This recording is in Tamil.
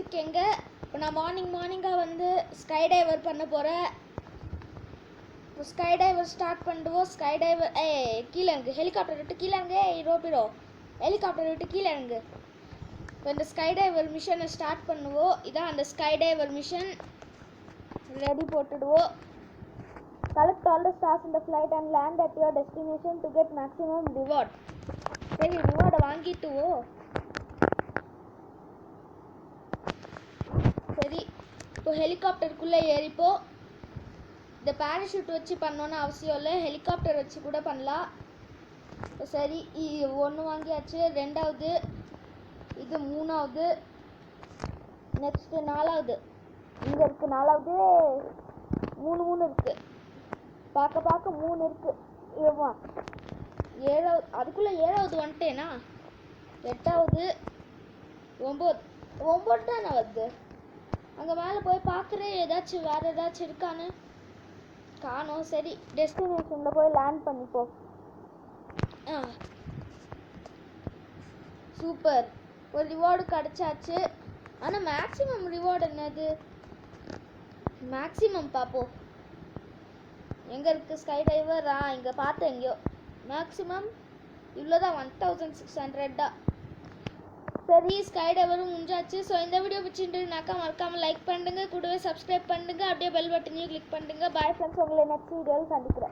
இருக்கேங்க. இப்போ நான் மார்னிங்காக வந்து ஸ்கை டைவர் பண்ண போகிறேன். இப்போ ஸ்கை டைவர் ஸ்டார்ட் பண்ணுவோம். ஸ்கை டைவர் கீழே இருக்கு. ஹெலிகாப்டர் விட்டு கீழே இறங்கு. ரோபிடோ ஹெலிகாப்டர் விட்டு கீழே இறங்கு. இப்போ இந்த ஸ்கை டைவர் மிஷனை ஸ்டார்ட் பண்ணுவோம். இதான் அந்த ஸ்கை டைவர் மிஷன். ரெடி போட்டுடுவோம். Collect all the stars in the flight and land at your destination to get maximum reward. சரி, ரிவார்டை வாங்கிட்டுவோம். சரி, இப்போ ஹெலிகாப்டருக்குள்ளே ஏறிப்போ. இந்த பேராஷூட் வச்சு பண்ணோன்னு அவசியம் இல்லை, ஹெலிகாப்டர் வச்சு கூட பண்ணலாம். சரி, ஒன்று வாங்கியாச்சு. ரெண்டாவது, இது மூணாவது, நெக்ஸ்ட்டு நாலாவது. இங்கே இருக்குது நாலாவது. மூணு இருக்குது. பார்க்க 3 இருக்குது. ஏவா ஏழாவது, அதுக்குள்ளே ஏழாவது வந்துட்டேனா? 8வது, 9 தானே வருது. அங்கே மேலே போய் பார்க்குறேன், ஏதாச்சும் வேறு ஏதாச்சும் இருக்கான்னு. காணோம். சரி, டெஸ்டினேஷனில் போய் லேண்ட் பண்ணிப்போம். சூப்பர், ஒரு ரிவார்டு கிடச்சாச்சு. ஆனால் மேக்ஸிமம் ரிவார்டு என்னது? மேக்ஸிமம் பார்ப்போம். எங்கே இருக்குது ஸ்கை டைவர்? இங்கே பார்த்தேன் எங்கேயோ. மேக்ஸிமம் இவ்வளோதான், 1600 சரி, ஸ்கை டைவரும் முடிஞ்சாச்சு. ஸோ இந்த வீடியோ பிடிச்சிருந்துனாக்கா மறக்காமல் லைக் பண்ணுங்க, கூடவே சப்ஸ்கிரைப் பண்ணுங்க, அப்படியே பெல் பட்டனையும் கிளிக் பண்ணுங்க. பாய் ஃப்ரெண்ட்ஸ், உங்களை நெக்ஸ்ட் வீடியோவில் சந்திக்கிறேன்.